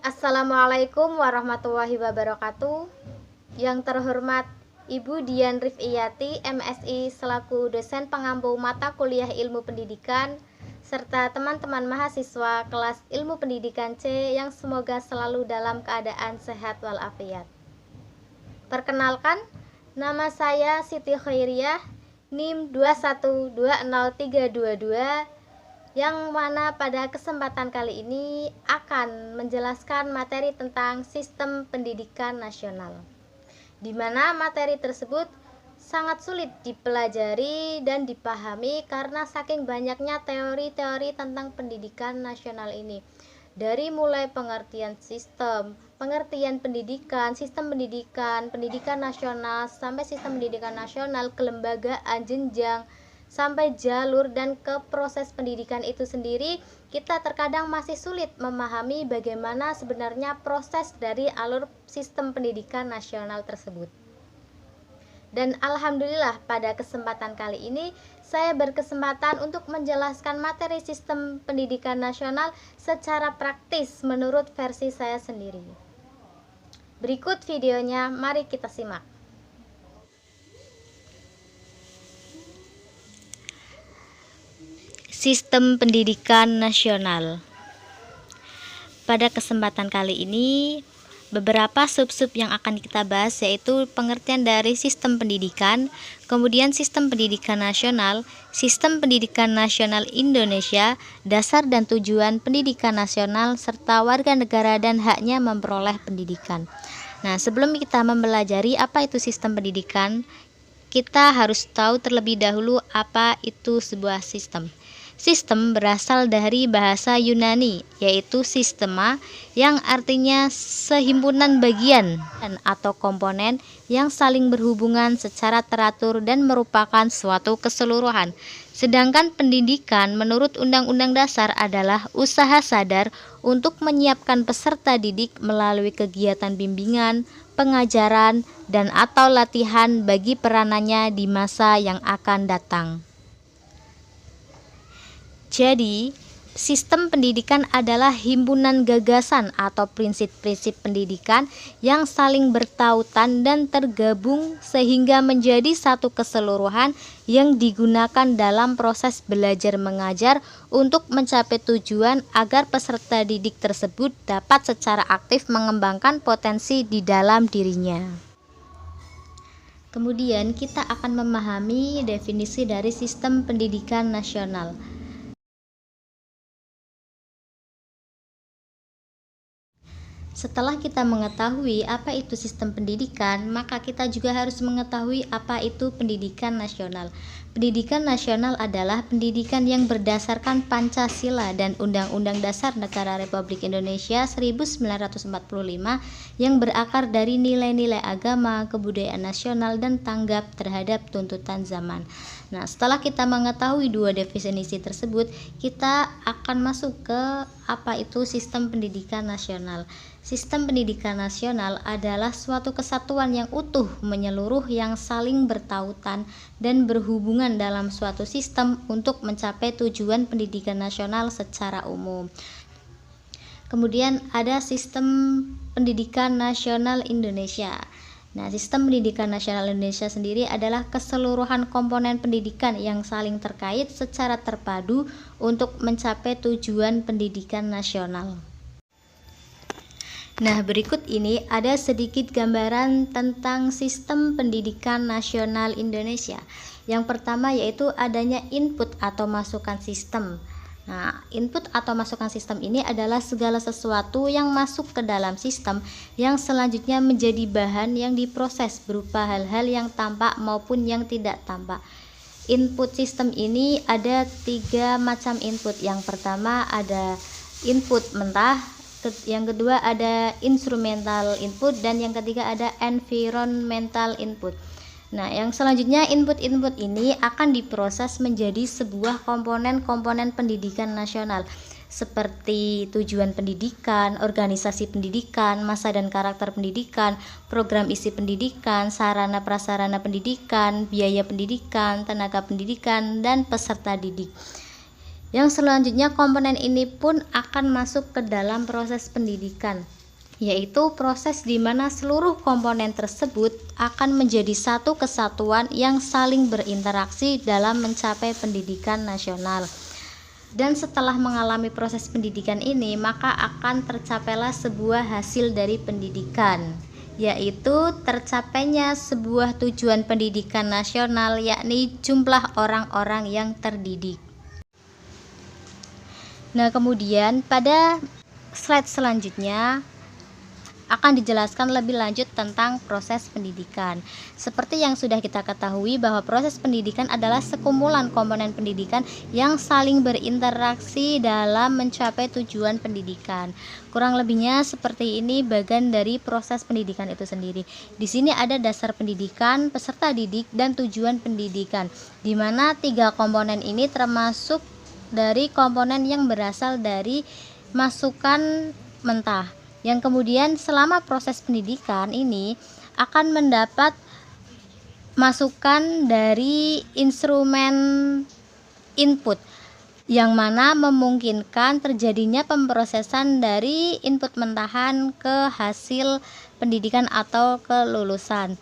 Assalamualaikum warahmatullahi wabarakatuh. Yang terhormat Ibu Dian Rifiyati, MSI, selaku dosen pengampu mata kuliah ilmu pendidikan, serta teman-teman mahasiswa kelas ilmu pendidikan C yang semoga selalu dalam keadaan sehat walafiat. Perkenalkan, nama saya Siti Khairiyah, NIM 2120322, yang mana pada kesempatan kali ini akan menjelaskan materi tentang sistem pendidikan nasional, di mana materi tersebut sangat sulit dipelajari dan dipahami karena saking banyaknya teori-teori tentang pendidikan nasional ini. Dari mulai pengertian sistem, pengertian pendidikan, sistem pendidikan, pendidikan nasional, sampai sistem pendidikan nasional, kelembagaan, jenjang, sampai jalur dan ke proses pendidikan itu sendiri, kita terkadang masih sulit memahami bagaimana sebenarnya proses dari alur sistem pendidikan nasional tersebut. Dan alhamdulillah pada kesempatan kali ini saya berkesempatan untuk menjelaskan materi sistem pendidikan nasional secara praktis menurut versi saya sendiri. Berikut videonya, mari kita simak. Sistem pendidikan nasional. Pada kesempatan kali ini, beberapa sub-sub yang akan kita bahas yaitu pengertian dari sistem pendidikan, kemudian sistem pendidikan nasional, sistem pendidikan nasional Indonesia, dasar dan tujuan pendidikan nasional, serta warga negara dan haknya memperoleh pendidikan. Nah, sebelum kita mempelajari apa itu sistem pendidikan, kita harus tahu terlebih dahulu apa itu sebuah sistem. Sistem berasal dari bahasa Yunani, yaitu sistema, yang artinya sehimpunan bagian atau komponen yang saling berhubungan secara teratur dan merupakan suatu keseluruhan. Sedangkan pendidikan menurut Undang-Undang Dasar adalah usaha sadar untuk menyiapkan peserta didik melalui kegiatan bimbingan, pengajaran, dan atau latihan bagi peranannya di masa yang akan datang. Jadi, sistem pendidikan adalah himpunan gagasan atau prinsip-prinsip pendidikan yang saling bertautan dan tergabung sehingga menjadi satu keseluruhan yang digunakan dalam proses belajar mengajar untuk mencapai tujuan agar peserta didik tersebut dapat secara aktif mengembangkan potensi di dalam dirinya. Kemudian kita akan memahami definisi dari sistem pendidikan nasional. Setelah kita mengetahui apa itu sistem pendidikan, maka kita juga harus mengetahui apa itu pendidikan nasional. Pendidikan nasional adalah pendidikan yang berdasarkan Pancasila dan Undang-Undang Dasar Negara Republik Indonesia 1945 yang berakar dari nilai-nilai agama, kebudayaan nasional, dan tanggap terhadap tuntutan zaman. Nah, setelah kita mengetahui dua definisi tersebut, kita akan masuk ke apa itu sistem pendidikan nasional. Sistem pendidikan nasional adalah suatu kesatuan yang utuh, menyeluruh, yang saling bertautan dan berhubungan dalam suatu sistem untuk mencapai tujuan pendidikan nasional secara umum. Kemudian ada sistem pendidikan nasional Indonesia. Nah, sistem pendidikan nasional Indonesia sendiri adalah keseluruhan komponen pendidikan yang saling terkait secara terpadu untuk mencapai tujuan pendidikan nasional. Nah, berikut ini ada sedikit gambaran tentang sistem pendidikan nasional Indonesia. Yang pertama yaitu adanya input atau masukan sistem. Nah, input atau masukan sistem ini adalah segala sesuatu yang masuk ke dalam sistem yang selanjutnya menjadi bahan yang diproses berupa hal-hal yang tampak maupun yang tidak tampak. Input sistem ini ada 3 macam input. Yang pertama ada input mentah, yang kedua ada instrumental input, dan yang ketiga ada environmental input. Nah, yang selanjutnya input-input ini akan diproses menjadi sebuah komponen-komponen pendidikan nasional seperti tujuan pendidikan, organisasi pendidikan, masa dan karakter pendidikan, program isi pendidikan, sarana prasarana pendidikan, biaya pendidikan, tenaga pendidikan, dan peserta didik. Yang selanjutnya komponen ini pun akan masuk ke dalam proses pendidikan, yaitu proses di mana seluruh komponen tersebut akan menjadi satu kesatuan yang saling berinteraksi dalam mencapai pendidikan nasional. Dan setelah mengalami proses pendidikan ini, maka akan tercapailah sebuah hasil dari pendidikan, yaitu tercapainya sebuah tujuan pendidikan nasional, yakni jumlah orang-orang yang terdidik. Nah, kemudian pada slide selanjutnya akan dijelaskan lebih lanjut tentang proses pendidikan. Seperti yang sudah kita ketahui bahwa proses pendidikan adalah sekumpulan komponen pendidikan yang saling berinteraksi dalam mencapai tujuan pendidikan. Kurang lebihnya seperti ini bagian dari proses pendidikan itu sendiri. Di sini ada dasar pendidikan, peserta didik, dan tujuan pendidikan, di mana 3 komponen ini termasuk dari komponen yang berasal dari masukan mentah, yang kemudian selama proses pendidikan ini akan mendapat masukan dari instrumen input, yang mana memungkinkan terjadinya pemrosesan dari input mentahan ke hasil pendidikan atau kelulusan.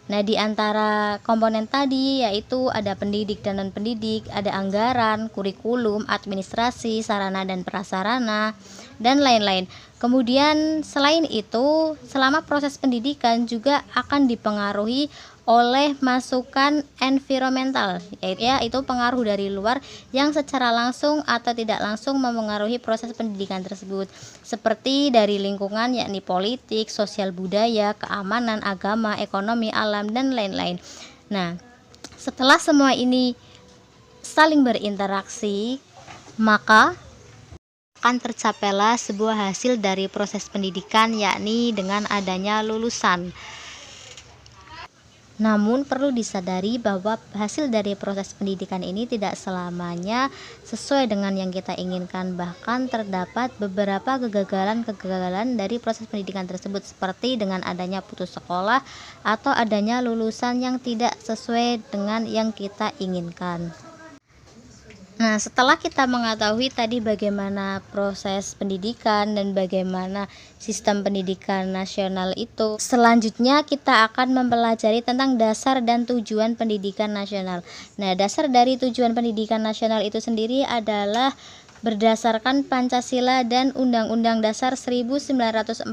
Nah, di antara komponen tadi yaitu ada pendidik dan non-pendidik, ada anggaran, kurikulum, administrasi, sarana dan prasarana, dan lain-lain. Kemudian selain itu, selama proses pendidikan juga akan dipengaruhi oleh masukan environmental, yaitu pengaruh dari luar yang secara langsung atau tidak langsung memengaruhi proses pendidikan tersebut, seperti dari lingkungan yakni politik, sosial budaya, keamanan, agama, ekonomi, alam, dan lain-lain. Nah, setelah semua ini saling berinteraksi, maka akan tercapailah sebuah hasil dari proses pendidikan, yakni dengan adanya lulusan. Namun perlu disadari bahwa hasil dari proses pendidikan ini tidak selamanya sesuai dengan yang kita inginkan. Bahkan terdapat beberapa kegagalan dari proses pendidikan tersebut, seperti dengan adanya putus sekolah atau adanya lulusan yang tidak sesuai dengan yang kita inginkan. Nah, setelah kita mengetahui tadi bagaimana proses pendidikan dan bagaimana sistem pendidikan nasional itu, selanjutnya kita akan mempelajari tentang dasar dan tujuan pendidikan nasional. Nah, dasar dari tujuan pendidikan nasional itu sendiri adalah berdasarkan Pancasila dan Undang-Undang Dasar 1945.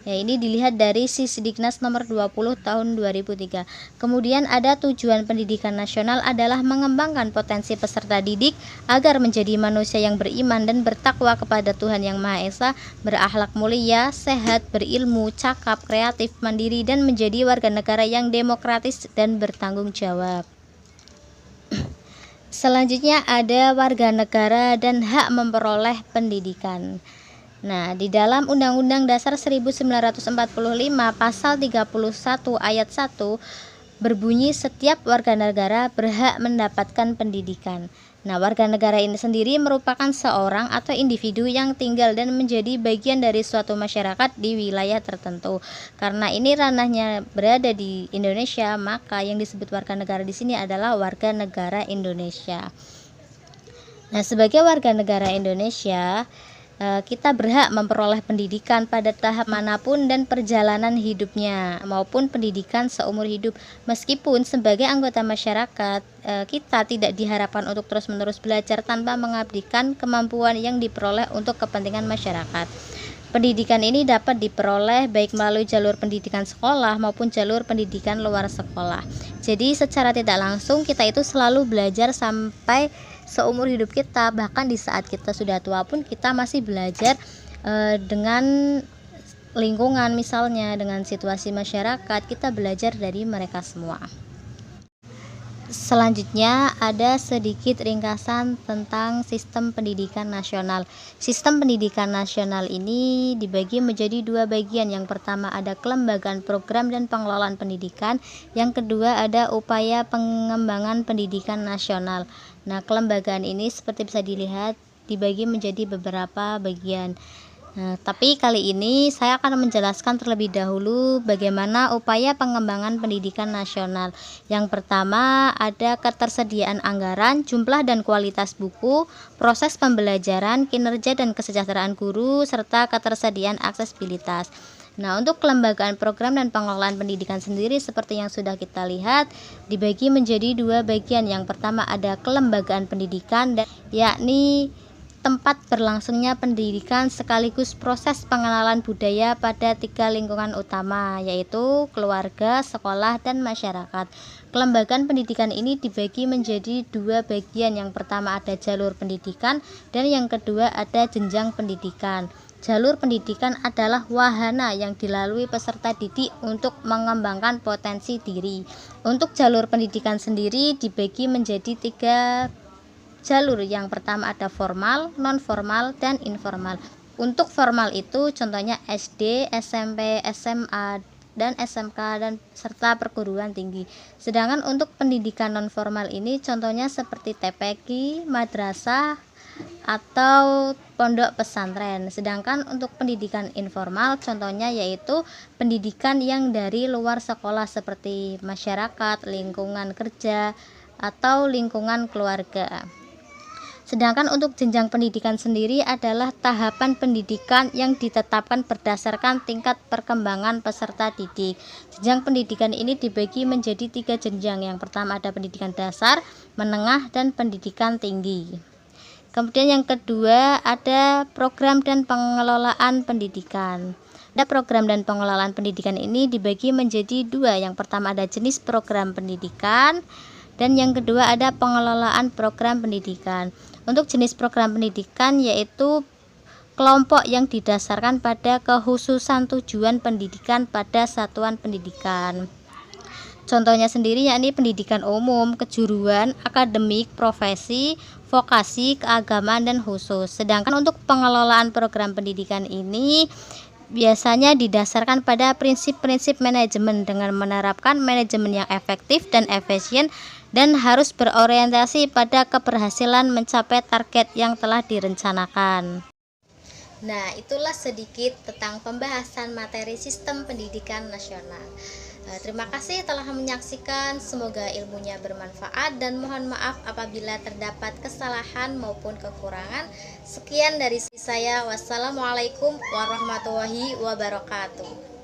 Ya, ini dilihat dari Sisdiknas nomor 20 tahun 2003. Kemudian ada tujuan pendidikan nasional adalah mengembangkan potensi peserta didik agar menjadi manusia yang beriman dan bertakwa kepada Tuhan Yang Maha Esa, berakhlak mulia, sehat, berilmu, cakap, kreatif, mandiri, dan menjadi warga negara yang demokratis dan bertanggung jawab. Selanjutnya ada warga negara dan hak memperoleh pendidikan. Nah, di dalam Undang-Undang Dasar 1945 pasal 31 ayat 1 berbunyi setiap warga negara berhak mendapatkan pendidikan. Nah, warga negara ini sendiri merupakan seorang atau individu yang tinggal dan menjadi bagian dari suatu masyarakat di wilayah tertentu. Karena ini ranahnya berada di Indonesia, maka yang disebut warga negara di sini adalah warga negara Indonesia. Nah, sebagai warga negara Indonesia, kita berhak memperoleh pendidikan pada tahap manapun dan perjalanan hidupnya, maupun pendidikan seumur hidup. Meskipun sebagai anggota masyarakat, kita tidak diharapkan untuk terus-menerus belajar tanpa mengabdikan kemampuan yang diperoleh untuk kepentingan masyarakat. Pendidikan ini dapat diperoleh baik melalui jalur pendidikan sekolah maupun jalur pendidikan luar sekolah. Jadi secara tidak langsung kita itu selalu belajar sampai seumur hidup kita, bahkan di saat kita sudah tua pun kita masih belajar dengan lingkungan, misalnya dengan situasi masyarakat, kita belajar dari mereka semua. Selanjutnya ada sedikit ringkasan tentang sistem pendidikan nasional. Sistem pendidikan nasional ini dibagi menjadi 2 bagian. Yang pertama ada kelembagaan program dan pengelolaan pendidikan. Yang kedua ada upaya pengembangan pendidikan nasional. Nah, kelembagaan ini seperti bisa dilihat dibagi menjadi beberapa bagian. Nah, tapi kali ini saya akan menjelaskan terlebih dahulu bagaimana upaya pengembangan pendidikan nasional. Yang pertama, ada ketersediaan anggaran, jumlah dan kualitas buku, proses pembelajaran, kinerja dan kesejahteraan guru, serta ketersediaan aksesibilitas. Nah, untuk kelembagaan program dan pengelolaan pendidikan sendiri seperti yang sudah kita lihat dibagi menjadi dua bagian. Yang pertama ada kelembagaan pendidikan, yakni tempat berlangsungnya pendidikan sekaligus proses pengenalan budaya pada tiga lingkungan utama, yaitu keluarga, sekolah, dan masyarakat. Kelembagaan pendidikan ini dibagi menjadi dua bagian. Yang pertama ada jalur pendidikan dan yang kedua ada jenjang pendidikan. Jalur pendidikan adalah wahana yang dilalui peserta didik untuk mengembangkan potensi diri. Untuk jalur pendidikan sendiri dibagi menjadi tiga jalur. Yang pertama ada formal, non formal, dan informal. Untuk formal itu contohnya SD, SMP, SMA, dan SMK dan serta perguruan tinggi. Sedangkan untuk pendidikan non formal ini contohnya seperti TPQ, madrasah, atau pondok pesantren. Sedangkan untuk pendidikan informal contohnya yaitu pendidikan yang dari luar sekolah seperti masyarakat, lingkungan kerja, atau lingkungan keluarga. Sedangkan untuk jenjang pendidikan sendiri adalah tahapan pendidikan yang ditetapkan berdasarkan tingkat perkembangan peserta didik. Jenjang pendidikan ini dibagi menjadi tiga jenjang. Yang pertama ada pendidikan dasar, menengah, dan pendidikan tinggi. Kemudian yang kedua ada program dan pengelolaan pendidikan. Ada program dan pengelolaan pendidikan ini dibagi menjadi dua. Yang pertama ada jenis program pendidikan dan yang kedua ada pengelolaan program pendidikan. Untuk jenis program pendidikan yaitu kelompok yang didasarkan pada kekhususan tujuan pendidikan pada satuan pendidikan. Contohnya sendiri yakni pendidikan umum, kejuruan, akademik, profesi, vokasi, keagamaan, dan khusus. Sedangkan untuk pengelolaan program pendidikan ini biasanya didasarkan pada prinsip-prinsip manajemen dengan menerapkan manajemen yang efektif dan efisien dan harus berorientasi pada keberhasilan mencapai target yang telah direncanakan. Nah, itulah sedikit tentang pembahasan materi sistem pendidikan nasional. Terima kasih telah menyaksikan, semoga ilmunya bermanfaat dan mohon maaf apabila terdapat kesalahan maupun kekurangan. Sekian dari saya, wassalamualaikum warahmatullahi wabarakatuh.